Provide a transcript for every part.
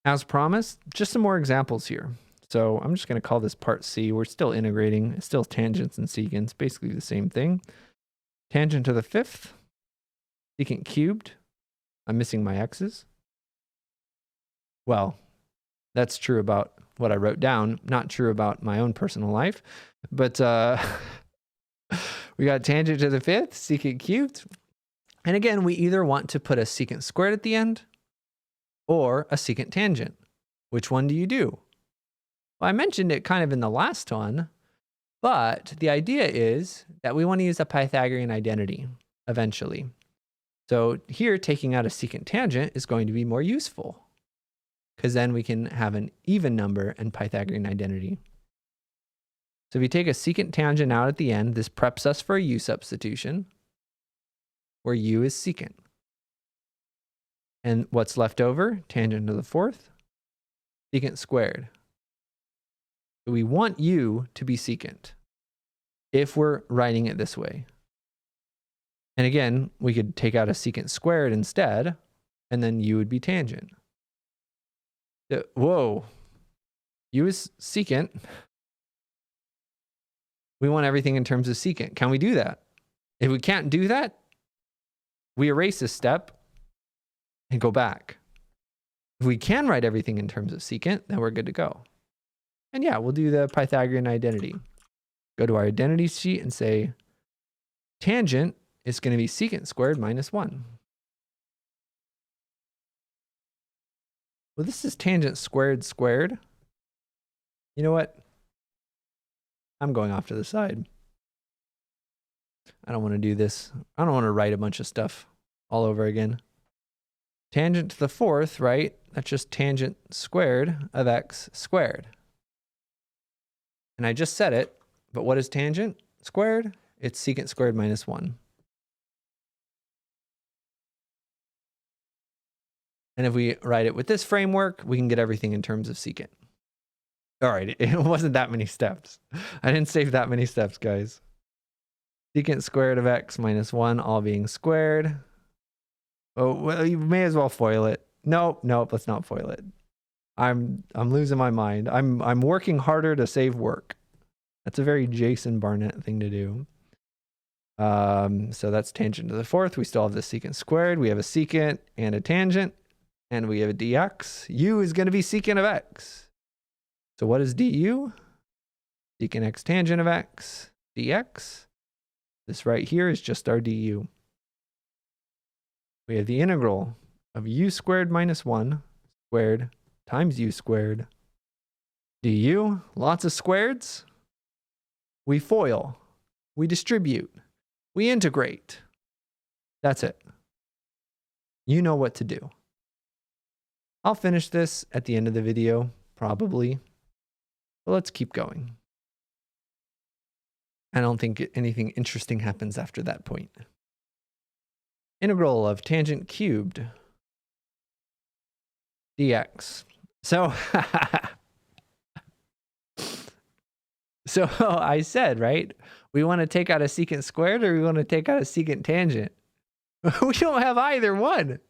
As promised, just some more examples here. So I'm just going to call this part C. We're still integrating. It's still tangents and secants, basically the same thing. Tangent to the fifth, secant cubed. I'm missing my x's. Well, that's true about what I wrote down, not true about my own personal life. But we got tangent to the fifth, secant cubed. And again, we either want to put a secant squared at the end or a secant tangent. Which one do you do? Well, I mentioned it kind of in the last one, but the idea is that we want to use a Pythagorean identity eventually. So here, taking out a secant tangent is going to be more useful because then we can have an even number and Pythagorean identity. So if we take a secant tangent out at the end, this preps us for a u substitution where u is secant. And what's left over? Tangent to the fourth, secant squared. So we want u to be secant if we're writing it this way. And again, we could take out a secant squared instead, and then u would be tangent. Whoa, u is secant. We want everything in terms of secant. Can we do that? If we can't do that, we erase this step and go back. If we can write everything in terms of secant, then we're good to go. And yeah, we'll do the Pythagorean identity. Go to our identity sheet and say, tangent is going to be secant squared minus 1. Well, this is tangent squared squared. You know what? I'm going off to the side. I don't want to do this. I don't want to write a bunch of stuff all over again. Tangent to the fourth, right? That's just tangent squared of x squared. And I just said it, but what is tangent squared? It's secant squared minus 1. And if we write it with this framework, we can get everything in terms of secant. All right, it wasn't that many steps. I didn't save that many steps, guys. Secant squared of x minus 1 all being squared. Oh, well, you may as well FOIL it. Nope, let's not FOIL it. I'm losing my mind. I'm working harder to save work. That's a very Jason Barnett thing to do. So that's tangent to the fourth. We still have the secant squared. We have a secant and a tangent, and we have a dx. U is going to be secant of x. So what is du? Secant x tangent of x dx. This right here is just our du. We have the integral of u squared minus 1 squared times u squared du. Lots of squareds. We FOIL. We distribute. We integrate. That's it. You know what to do. I'll finish this at the end of the video, probably. But let's keep going. I don't think anything interesting happens after that point. Integral of tangent cubed dx. So, so I said, right? We want to take out a secant squared or we want to take out a secant tangent? We don't have either one.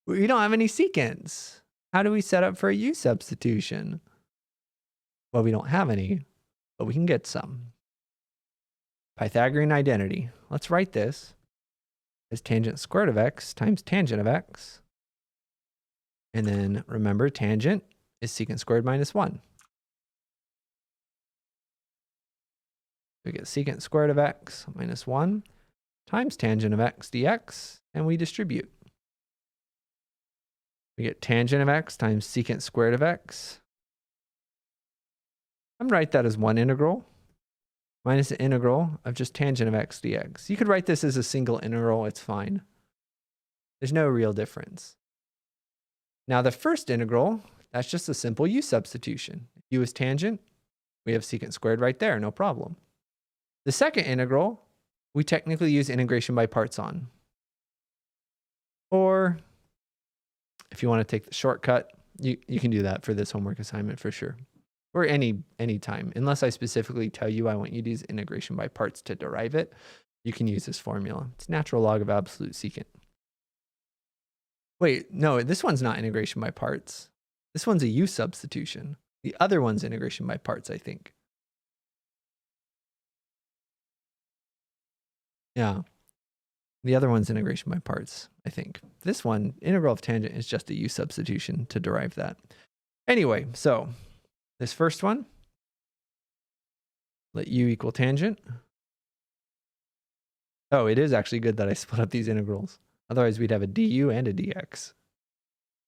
We don't have any secants. How do we set up for a u substitution? Well, we don't have any, but we can get some. Pythagorean identity. Let's write this as tangent squared of x times tangent of x. And then remember, tangent is secant squared minus 1. We get secant squared of x minus 1 times tangent of x dx, and we distribute. We get tangent of x times secant squared of x. I'm going to write that as one integral minus the integral of just tangent of x dx. You could write this as a single integral. It's fine. There's no real difference. Now the first integral, that's just a simple u substitution. If u is tangent, we have secant squared right there, no problem. The second integral, we technically use integration by parts on. Or if you want to take the shortcut, you can do that for this homework assignment for sure. Or any time. Unless I specifically tell you I want you to use integration by parts to derive it, you can use this formula. It's natural log of absolute secant. Wait, no, this one's not integration by parts. This one's a u substitution. The other one's integration by parts, I think. Yeah. The other one's integration by parts, I think. This one, integral of tangent, is just a u substitution to derive that. Anyway, so this first one, let u equal tangent. Oh, it is actually good that I split up these integrals. Otherwise, we'd have a du and a dx.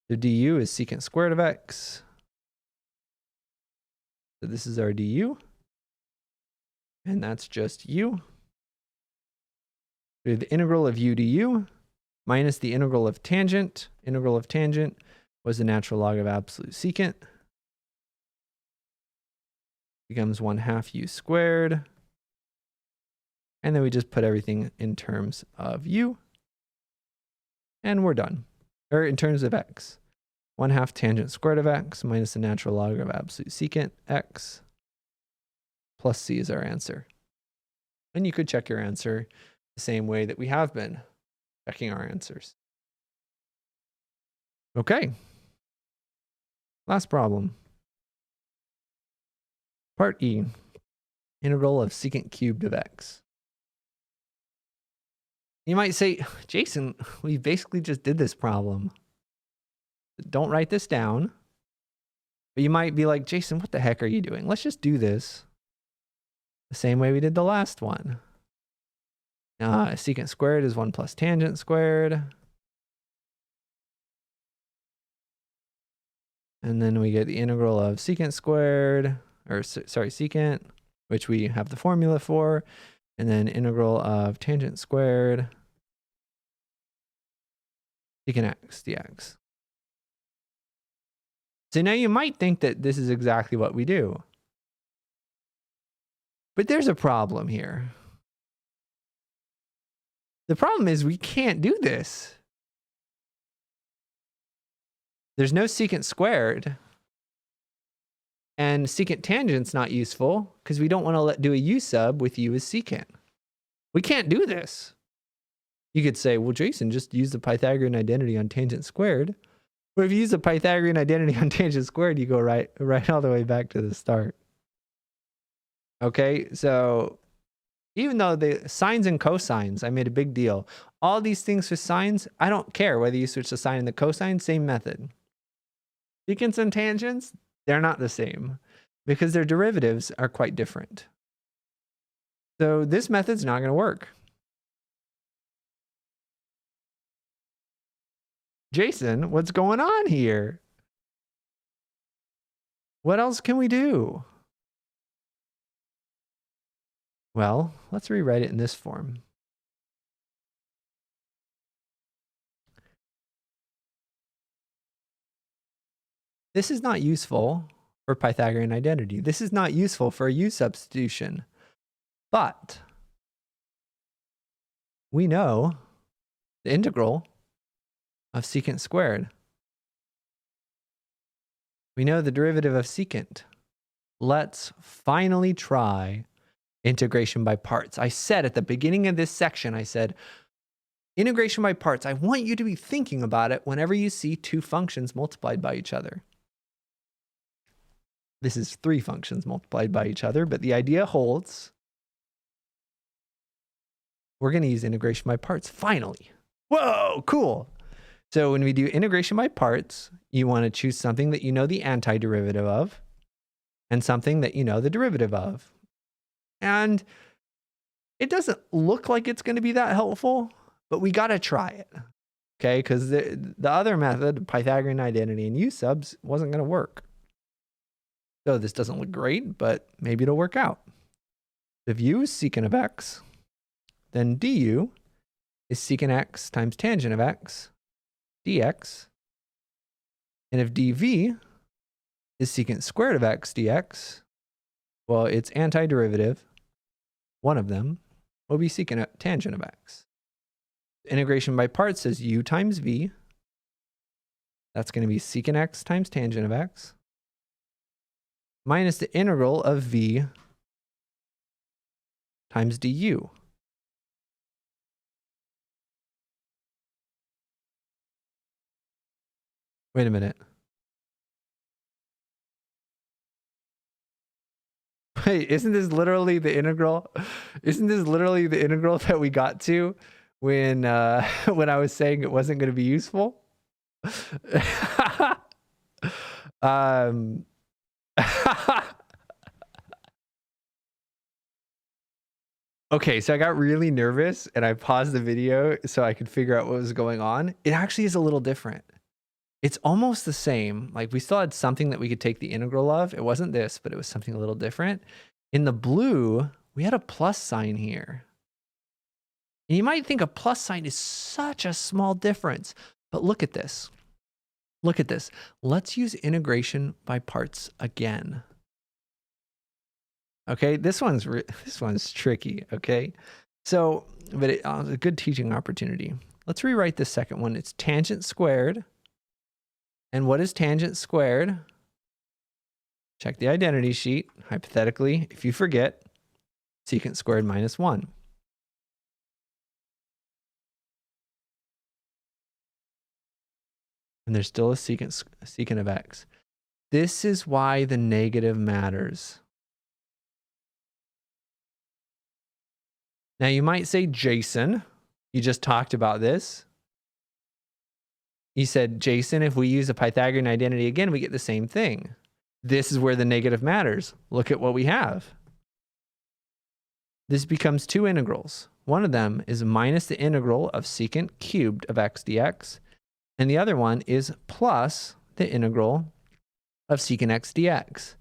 So du is secant squared of x. So this is our du. And that's just u. We have the integral of u du minus the integral of tangent. Integral of tangent was the natural log of absolute secant. Becomes 1/2 u squared. And then we just put everything in terms of u. And we're done. Or in terms of x. 1/2 tangent squared of x minus the natural log of absolute secant x plus c is our answer. And you could check your answer the same way that we have been checking our answers. Okay. Last problem. Part E. Integral of secant cubed of x. You might say, Jason, we basically just did this problem. Don't write this down. But you might be like, Jason, what the heck are you doing? Let's just do this the same way we did the last one. Secant squared is 1 plus tangent squared. And then we get the integral of secant squared, or sorry, secant, which we have the formula for. And then integral of tangent squared, secant x dx. So now you might think that this is exactly what we do. But there's a problem here. The problem is we can't do this. There's no secant squared. And secant tangent's not useful because we don't want to do a u sub with u as secant. We can't do this. You could say, well, Jason, just use the Pythagorean identity on tangent squared. But if you use the Pythagorean identity on tangent squared, you go right all the way back to the start. Okay, so even though the sines and cosines, I made a big deal. All these things with sines, I don't care whether you switch the sine and the cosine, same method. Secants and tangents, they're not the same because their derivatives are quite different. So this method's not going to work. Jason, what's going on here? What else can we do? Well, let's rewrite it in this form. This is not useful for Pythagorean identity. This is not useful for a u substitution. But we know the integral of secant squared. We know the derivative of secant. Let's finally try integration by parts. I said at the beginning of this section, I said, integration by parts. I want you to be thinking about it whenever you see two functions multiplied by each other. This is three functions multiplied by each other, but the idea holds. We're going to use integration by parts, finally. Whoa, cool. So when we do integration by parts, you want to choose something that you know the antiderivative of and something that you know the derivative of. And it doesn't look like it's going to be that helpful, but we got to try it. Okay, because the other method, Pythagorean identity and u subs, wasn't going to work. So this doesn't look great, but maybe it'll work out. If u is secant of x, then du is secant x times tangent of x dx. And if dv is secant squared of x dx, well, its antiderivative, one of them, will be secant tangent of x. Integration by parts says u times v. That's going to be secant x times tangent of x minus the integral of v times du. Wait a minute. Wait, isn't this literally the integral? Isn't this literally the integral that we got to when when I was saying it wasn't going to be useful? Okay, so I got really nervous and I paused the video so I could figure out what was going on. It actually is a little different. It's almost the same. Like we still had something that we could take the integral of. It wasn't this, but it was something a little different. In the blue, we had a plus sign here. And you might think a plus sign is such a small difference, but look at this. Look at this. Let's use integration by parts again. Okay, this one's tricky, okay? So, but it's a good teaching opportunity. Let's rewrite this second one. It's tangent squared. And what is tangent squared? Check the identity sheet. Hypothetically, if you forget, secant squared minus 1. And there's still a secant of x. This is why the negative matters. Now you might say, Jason, you just talked about this. You said, Jason, if we use a Pythagorean identity again, we get the same thing. This is where the negative matters. Look at what we have. This becomes two integrals. One of them is minus the integral of secant cubed of x dx. And the other one is plus the integral of secant x dx.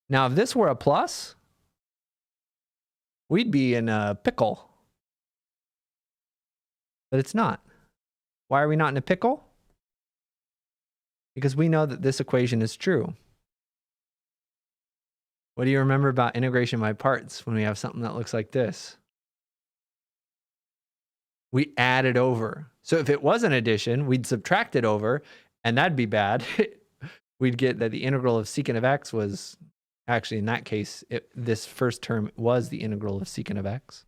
Now, if this were a plus, we'd be in a pickle. But it's not. Why are we not in a pickle? Because we know that this equation is true. What do you remember about integration by parts when we have something that looks like this? We add it over. So if it was an addition, we'd subtract it over, and that'd be bad. We'd get that the integral of secant of x was, actually in that case, this first term was the integral of secant of x.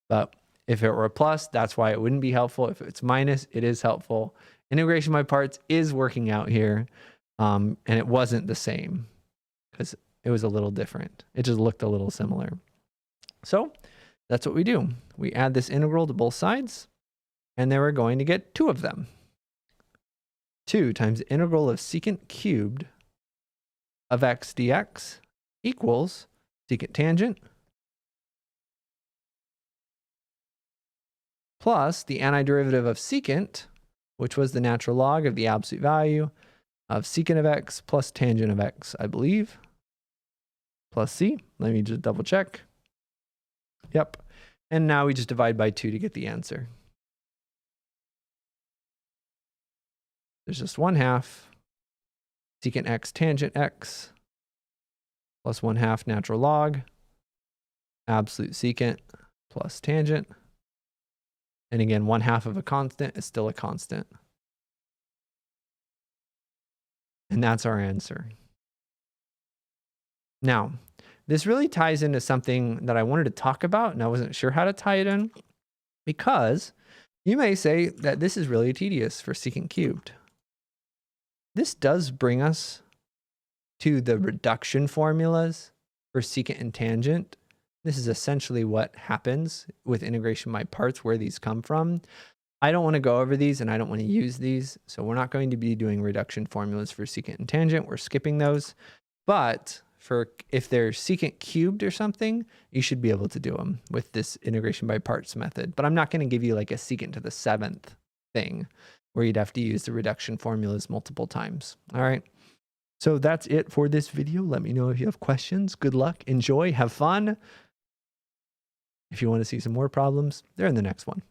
But if it were a plus, that's why it wouldn't be helpful. If it's minus, it is helpful. Integration by parts is working out here, and it wasn't the same because it was a little different. It just looked a little similar. So that's what we do. We add this integral to both sides, and then we're going to get two of them. 2 times the integral of secant cubed of x dx equals secant tangent plus the antiderivative of secant, which was the natural log of the absolute value of secant of x plus tangent of x, I believe, plus c. Let me just double check. Yep. And now we just divide by 2 to get the answer. There's just 1/2 secant x tangent x plus 1/2 natural log absolute secant plus tangent. And again, 1/2 of a constant is still a constant. And that's our answer. Now, this really ties into something that I wanted to talk about, and I wasn't sure how to tie it in, because you may say that this is really tedious for secant cubed. This does bring us to the reduction formulas for secant and tangent. This is essentially what happens with integration by parts, where these come from. I don't want to go over these, and I don't want to use these, so we're not going to be doing reduction formulas for secant and tangent. We're skipping those. But for if they're secant cubed or something, you should be able to do them with this integration by parts method. But I'm not going to give you like a secant to the 7th thing where you'd have to use the reduction formulas multiple times. All right. So that's it for this video. Let me know if you have questions. Good luck. Enjoy. Have fun. If you want to see some more problems, they're in the next one.